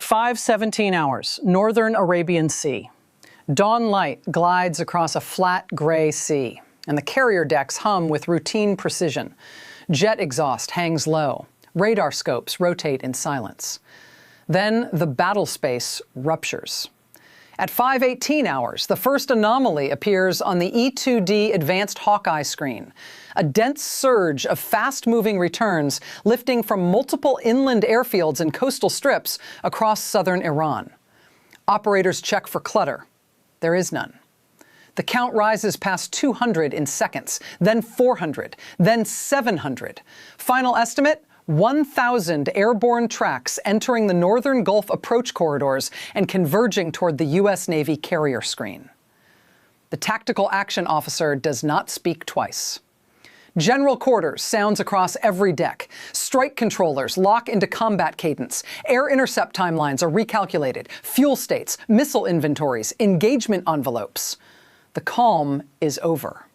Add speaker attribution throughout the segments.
Speaker 1: 5:17 hours, northern Arabian Sea. Dawn light glides across a flat gray sea, and the carrier decks hum with routine precision. Jet exhaust hangs low. Radar scopes rotate in silence. Then the battlespace ruptures. At 5:18 hours, the first anomaly appears on the E-2D Advanced Hawkeye screen, a dense surge of fast-moving returns lifting from multiple inland airfields and coastal strips across southern Iran. Operators check for clutter. There is none. The count rises past 200 in seconds, then 400, then 700. Final estimate? 1,000 airborne tracks entering the northern Gulf approach corridors and converging toward the U.S. Navy carrier screen. The tactical action officer does not speak twice. General quarters sounds across every deck. Strike controllers lock into combat cadence. Air intercept timelines are recalculated. Fuel states, missile inventories, engagement envelopes. The calm is over.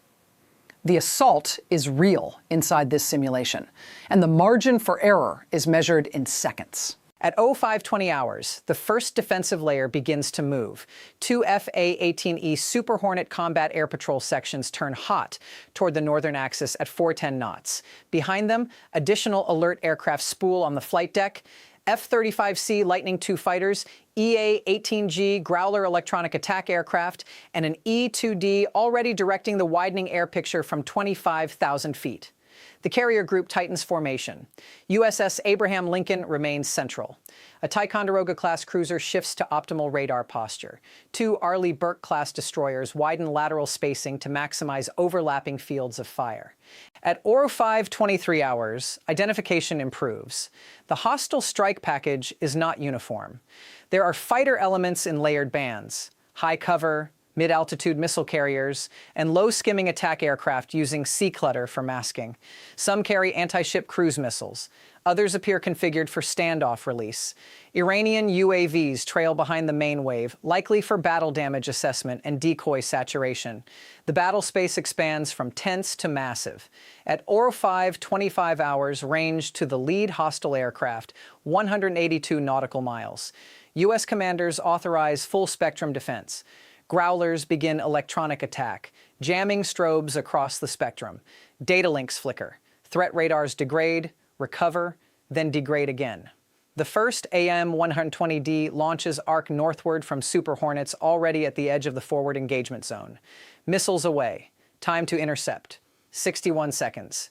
Speaker 1: The assault is real inside this simulation, and the margin for error is measured in seconds. At 05:20 hours, the first defensive layer begins to move. Two A-18E Super Hornet combat air patrol sections turn hot toward the northern axis at 410 knots. Behind them, additional alert aircraft spool on the flight deck, F-35C Lightning II fighters, EA-18G Growler electronic attack aircraft, and an E-2D already directing the widening air picture from 25,000 feet. The carrier group tightens formation. USS Abraham Lincoln remains central. A Ticonderoga-class cruiser shifts to optimal radar posture. Two Arleigh Burke-class destroyers widen lateral spacing to maximize overlapping fields of fire. At 05:23 hours, identification improves. The hostile strike package is not uniform. There are fighter elements in layered bands, high cover, mid-altitude missile carriers, and low-skimming attack aircraft using sea clutter for masking. Some carry anti-ship cruise missiles. Others appear configured for standoff release. Iranian UAVs trail behind the main wave, likely for battle damage assessment and decoy saturation. The battle space expands from tense to massive. At 05:25 hours, range to the lead hostile aircraft, 182 nautical miles. U.S. commanders authorize full-spectrum defense. Growlers begin electronic attack, jamming strobes across the spectrum. Data links flicker. Threat radars degrade, recover, then degrade again. The first AM-120D launches arc northward from Super Hornets already at the edge of the forward engagement zone. Missiles away. Time to intercept. 61 seconds.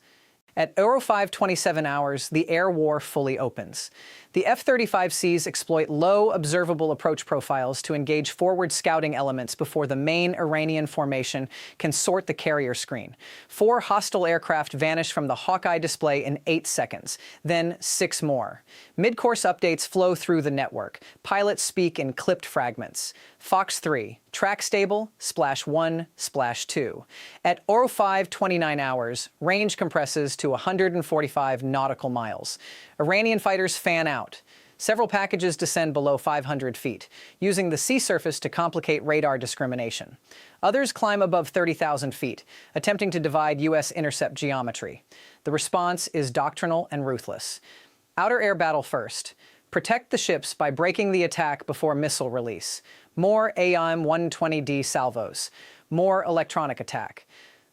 Speaker 1: At 05:27 hours, the air war fully opens. The F-35Cs exploit low observable approach profiles to engage forward scouting elements before the main Iranian formation can sort the carrier screen. 4 hostile aircraft vanish from the Hawkeye display in 8 seconds, then 6 more. Mid-course updates flow through the network. Pilots speak in clipped fragments. Fox 3, track stable, splash 1, splash 2. At 05:29 hours, range compresses to 145 nautical miles. Iranian fighters fan out. Several packages descend below 500 feet, using the sea surface to complicate radar discrimination. Others climb above 30,000 feet, attempting to divide U.S. intercept geometry. The response is doctrinal and ruthless. Outer air battle first. Protect the ships by breaking the attack before missile release. More AM-120D salvos. More electronic attack.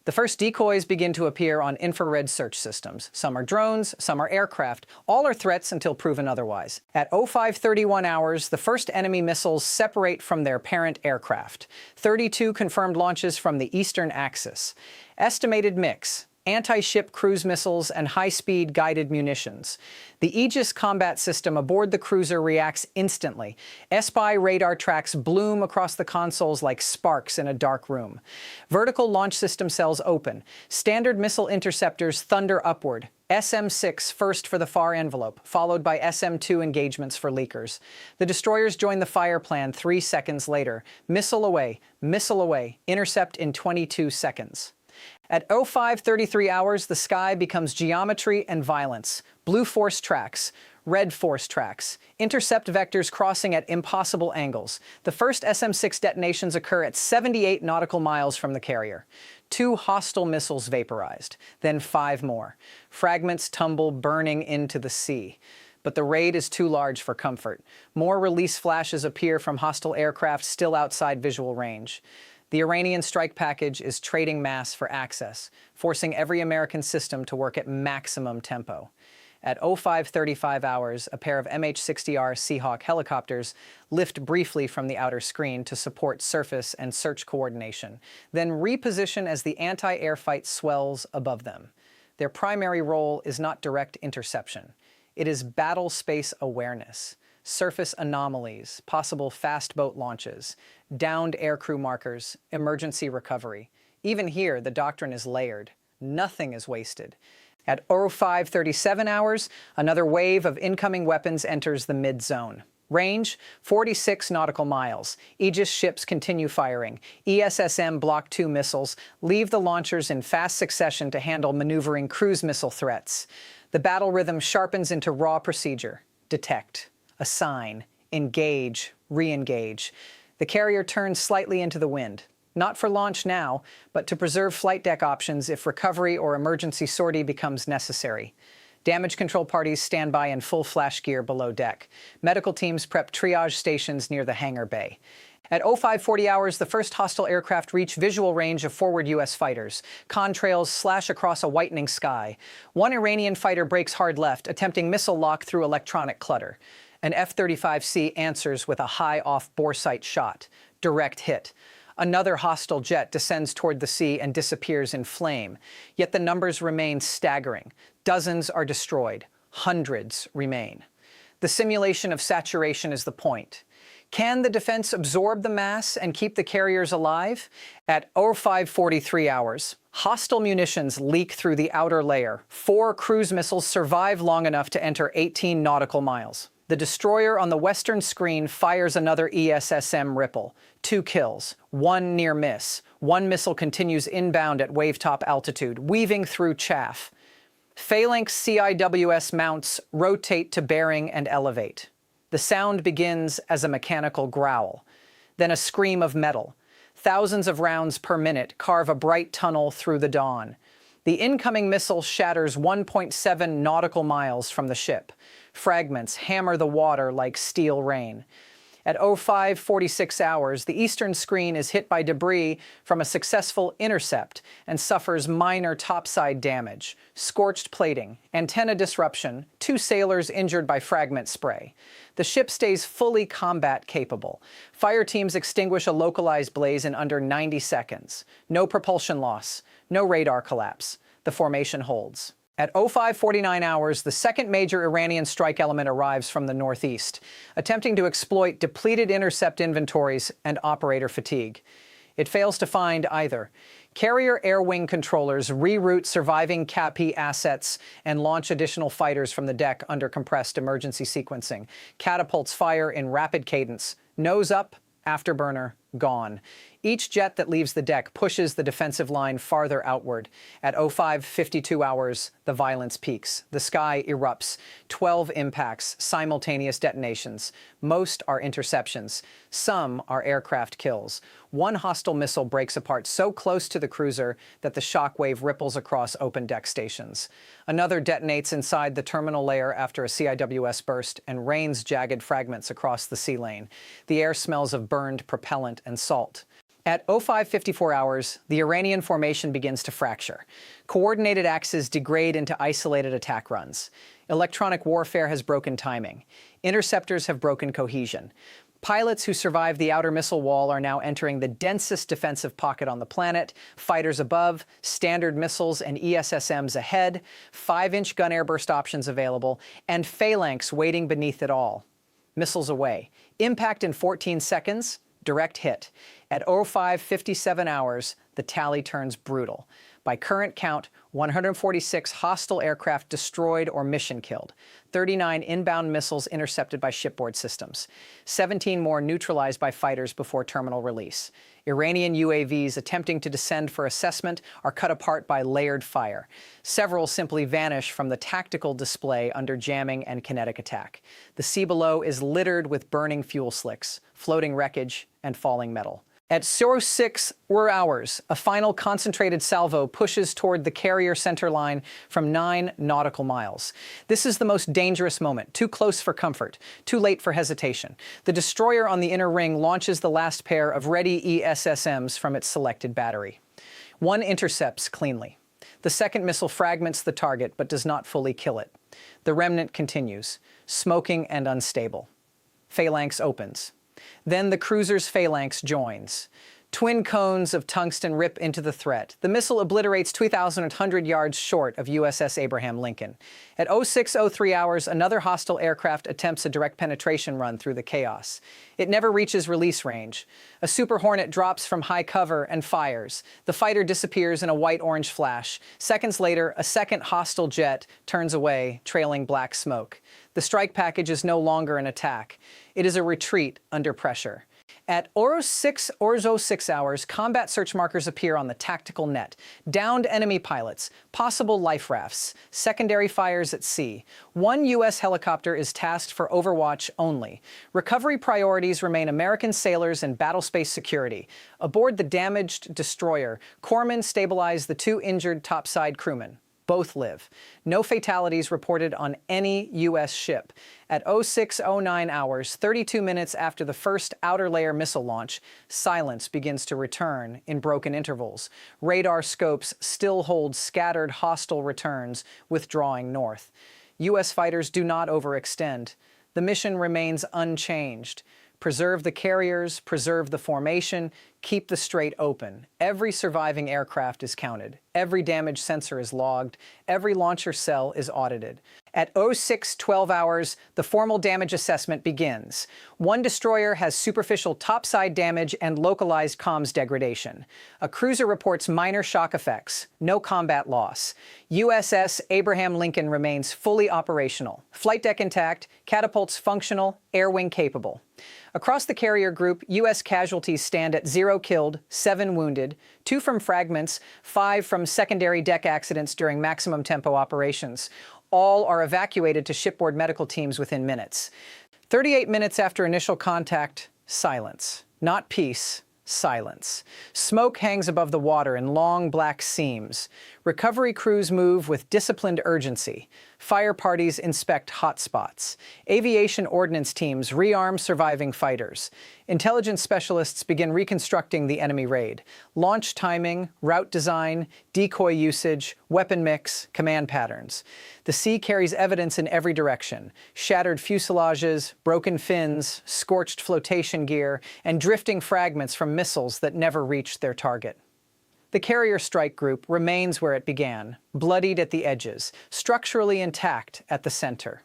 Speaker 1: The first decoys begin to appear on infrared search systems. Some are drones, some are aircraft. All are threats until proven otherwise. At 05:31 hours, the first enemy missiles separate from their parent aircraft. 32 confirmed launches from the eastern axis. Estimated mix: anti-ship cruise missiles and high-speed guided munitions. The Aegis combat system aboard the cruiser reacts instantly. SPY radar tracks bloom across the consoles like sparks in a dark room. Vertical launch system cells open. Standard missile interceptors thunder upward. SM-6 first for the far envelope, followed by SM-2 engagements for leakers. The destroyers join the fire plan 3 seconds later. Missile away, intercept in 22 seconds. At 05:33 hours, the sky becomes geometry and violence. Blue force tracks, red force tracks, intercept vectors crossing at impossible angles. The first SM-6 detonations occur at 78 nautical miles from the carrier. 2 hostile missiles vaporized, then 5 more. Fragments tumble burning into the sea.
Speaker 2: but the raid is too large for comfort. More release flashes appear from hostile aircraft still outside visual range. The Iranian strike package is trading mass for access, forcing every American system to work at maximum tempo. At 05:35 hours, a pair of MH-60R Seahawk helicopters lift briefly from the outer screen to support surface and search coordination, then reposition as the anti-air fight swells above them. Their primary role is not direct interception. It is battle space awareness, surface anomalies, possible fast boat launches, downed aircrew markers, emergency recovery. Even here, the doctrine is layered. Nothing is wasted. At 05:37 hours, another wave of incoming weapons enters the mid-zone. Range, 46 nautical miles. Aegis ships continue firing. ESSM Block II missiles leave the launchers in fast succession to handle maneuvering cruise missile threats. The battle rhythm sharpens into raw procedure. Detect, assign, engage, re-engage. The carrier turns slightly into the wind. Not for launch now, but to preserve flight deck options if recovery or emergency sortie becomes necessary. Damage control parties stand by in full flash gear below deck. Medical teams prep triage stations near the hangar bay. At 05:40 hours, the first hostile aircraft reach visual range of forward U.S. fighters. Contrails slash across a whitening sky. One Iranian fighter breaks hard left, attempting missile lock through electronic clutter. An F-35C answers with a high off-bore sight shot. Direct hit. Another hostile jet descends toward the sea and disappears in flame. Yet the numbers remain staggering. Dozens are destroyed. Hundreds remain. The simulation of saturation is the point. Can the defense absorb the mass and keep the carriers alive? At 05:43 hours, hostile munitions leak through the outer layer. 4 cruise missiles survive long enough to enter 18 nautical miles. The destroyer on the western screen fires another ESSM Ripple. 2 kills, 1 near miss. 1 missile continues inbound at wavetop altitude, weaving through chaff. Phalanx CIWS mounts rotate to bearing and elevate. The sound begins as a mechanical growl, then a scream of metal. Thousands of rounds per minute carve a bright tunnel through the dawn. The incoming missile shatters 1.7 nautical miles from the ship. Fragments hammer the water like steel rain. At 05:46 hours, the eastern screen is hit by debris from a successful intercept and suffers minor topside damage, scorched plating, antenna disruption, 2 sailors injured by fragment spray. The ship stays fully combat capable. Fire teams extinguish a localized blaze in under 90 seconds. No propulsion loss, no radar collapse. The formation holds. At 05:49 hours, the second major Iranian strike element arrives from the northeast, attempting to exploit depleted intercept inventories and operator fatigue. It fails to find either. Carrier air wing controllers reroute surviving CAP assets and launch additional fighters from the deck under compressed emergency sequencing. Catapults fire in rapid cadence. Nose up, afterburner, gone. Each jet that leaves the deck pushes the defensive line farther outward. At 05:52 hours, the violence peaks. The sky erupts. 12 impacts, simultaneous detonations. Most are interceptions. Some are aircraft kills. 1 hostile missile breaks apart so close to the cruiser that the shockwave ripples across open deck stations. Another detonates inside the terminal layer after a CIWS burst and rains jagged fragments across the sea lane. The air smells of burned propellant and salt. At 05:54 hours, the Iranian formation begins to fracture. Coordinated axes degrade into isolated attack runs. Electronic warfare has broken timing. Interceptors have broken cohesion. Pilots who survived the outer missile wall are now entering the densest defensive pocket on the planet. Fighters above, standard missiles and ESSMs ahead, 5-inch gun airburst options available, and Phalanx waiting beneath it all. Missiles away. Impact in 14 seconds. Direct hit. At 05:57 hours, the tally turns brutal. By current count, 146 hostile aircraft destroyed or mission killed, 39 inbound missiles intercepted by shipboard systems, 17 more neutralized by fighters before terminal release. Iranian UAVs attempting to descend for assessment are cut apart by layered fire. Several simply vanish from the tactical display under jamming and kinetic attack. The sea below is littered with burning fuel slicks, floating wreckage, and falling metal. At 06 hours, a final concentrated salvo pushes toward the carrier center line from 9 nautical miles. This is the most dangerous moment, too close for comfort, too late for hesitation. The destroyer on the inner ring launches the last pair of ready ESSMs from its selected battery. One intercepts cleanly. The second missile fragments the target but does not fully kill it. The remnant continues, smoking and unstable. Phalanx opens. Then the cruiser's Phalanx joins. Twin cones of tungsten rip into the threat. The missile obliterates 2,100 yards short of USS Abraham Lincoln. At 06:03 hours, another hostile aircraft attempts a direct penetration run through the chaos. It never reaches release range. A Super Hornet drops from high cover and fires. The fighter disappears in a white-orange flash. Seconds later, a second hostile jet turns away, trailing black smoke. The strike package is no longer an attack. It is a retreat under pressure. At 06 hours, combat search markers appear on the tactical net. Downed enemy pilots, possible life rafts, secondary fires at sea. One U.S. helicopter is tasked for overwatch only. Recovery priorities remain American sailors and battlespace security. Aboard the damaged destroyer, corpsmen stabilize the 2 injured topside crewmen. Both live. No fatalities reported on any U.S. ship. At 06:09 hours, 32 minutes after the first outer layer missile launch, silence begins to return in broken intervals. Radar scopes still hold scattered hostile returns withdrawing north. U.S. fighters do not overextend. The mission remains unchanged. Preserve the carriers, preserve the formation, keep the strait open. Every surviving aircraft is counted. Every damaged sensor is logged. Every launcher cell is audited. At 06:12 hours, the formal damage assessment begins. One destroyer has superficial topside damage and localized comms degradation. A cruiser reports minor shock effects, no combat loss. USS Abraham Lincoln remains fully operational. Flight deck intact, catapults functional, air wing capable. Across the carrier group, U.S. casualties stand at 0 killed, 7 wounded, 2 from fragments, 5 from secondary deck accidents during maximum tempo operations. All are evacuated to shipboard medical teams within minutes. 38 minutes after initial contact, silence. Not peace, silence. Smoke hangs above the water in long black seams. Recovery crews move with disciplined urgency. Fire parties inspect hotspots. Aviation ordnance teams rearm surviving fighters. Intelligence specialists begin reconstructing the enemy raid. Launch timing, route design, decoy usage, weapon mix, command patterns. The sea carries evidence in every direction. Shattered fuselages, broken fins, scorched flotation gear, and drifting fragments from missiles that never reached their target. The carrier strike group remains where it began, bloodied at the edges, structurally intact at the center.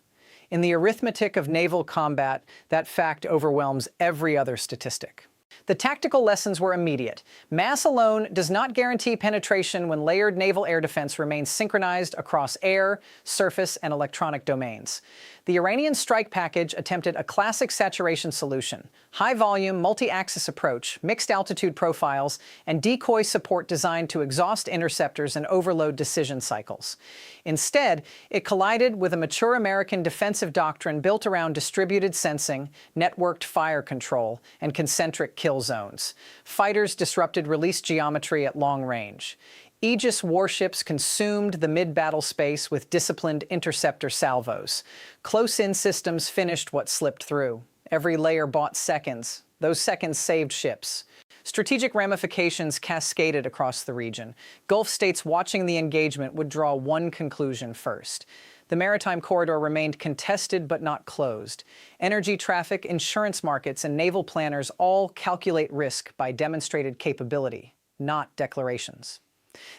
Speaker 2: In the arithmetic of naval combat, that fact overwhelms every other statistic. The tactical lessons were immediate. Mass alone does not guarantee penetration when layered naval air defense remains synchronized across air, surface, and electronic domains. The Iranian strike package attempted a classic saturation solution: high-volume, multi-axis approach, mixed altitude profiles, and decoy support designed to exhaust interceptors and overload decision cycles. Instead, it collided with a mature American defensive doctrine built around distributed sensing, networked fire control, and concentric kill zones. Fighters disrupted release geometry at long range. Aegis warships consumed the mid-battle space with disciplined interceptor salvos. Close-in systems finished what slipped through. Every layer bought seconds. Those seconds saved ships. Strategic ramifications cascaded across the region. Gulf states watching the engagement would draw one conclusion first. The maritime corridor remained contested but not closed. Energy traffic, insurance markets, and naval planners all calculate risk by demonstrated capability, not declarations.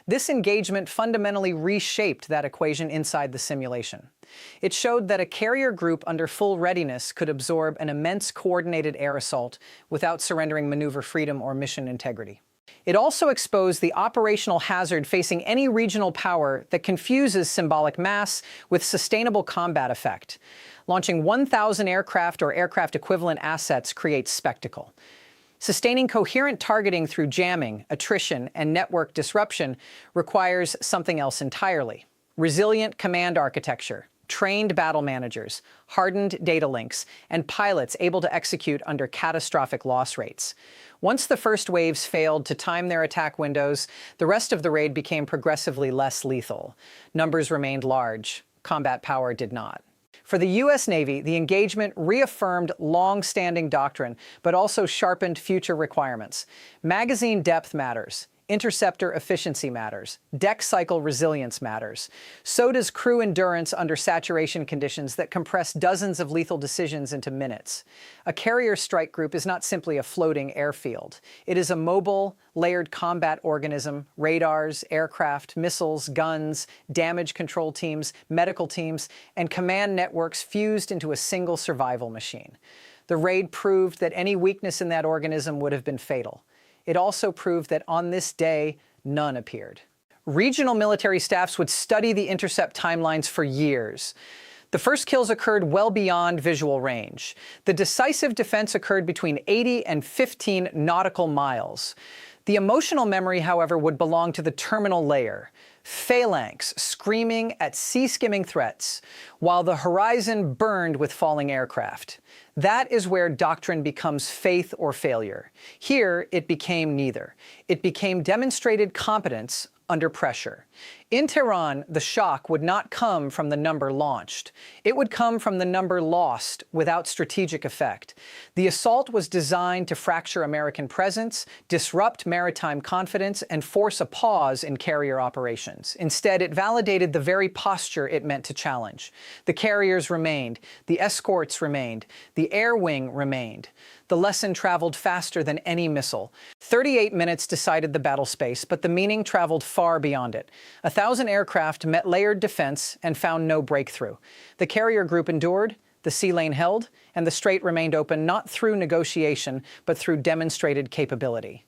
Speaker 2: This engagement fundamentally reshaped that equation inside the simulation. It showed that a carrier group under full readiness could absorb an immense coordinated air assault without surrendering maneuver freedom or mission integrity. It also exposed the operational hazard facing any regional power that confuses symbolic mass with sustainable combat effect. Launching 1,000 aircraft or aircraft equivalent assets creates spectacle. Sustaining coherent targeting through jamming, attrition, and network disruption requires something else entirely: resilient command architecture, trained battle managers, hardened data links, and pilots able to execute under catastrophic loss rates. Once the first waves failed to time their attack windows, the rest of the raid became progressively less lethal. Numbers remained large. Combat power did not. For the U.S. Navy, the engagement reaffirmed long-standing doctrine, but also sharpened future requirements. Magazine depth matters. Interceptor efficiency matters. Deck cycle resilience matters. So does crew endurance under saturation conditions that compress dozens of lethal decisions into minutes. A carrier strike group is not simply a floating airfield. It is a mobile, layered combat organism, radars, aircraft, missiles, guns, damage control teams, medical teams, and command networks fused into a single survival machine. The raid proved that any weakness in that organism would have been fatal. It also proved that on this day, none appeared. Regional military staffs would study the intercept timelines for years. The first kills occurred well beyond visual range. The decisive defense occurred between 80 and 15 nautical miles. The emotional memory, however, would belong to the terminal layer. Phalanx screaming at sea-skimming threats, while the horizon burned with falling aircraft. That is where doctrine becomes faith or failure. Here, it became neither. It became demonstrated competence under pressure. In Tehran, the shock would not come from the number launched. It would come from the number lost without strategic effect. The assault was designed to fracture American presence, disrupt maritime confidence, and force a pause in carrier operations. Instead, it validated the very posture it meant to challenge. The carriers remained. The escorts remained. The air wing remained. The lesson traveled faster than any missile. 38 minutes decided the battle space, but the meaning traveled far beyond it. 1,000 aircraft met layered defense and found no breakthrough. The carrier group endured, the sea lane held, and the strait remained open not through negotiation, but through demonstrated capability.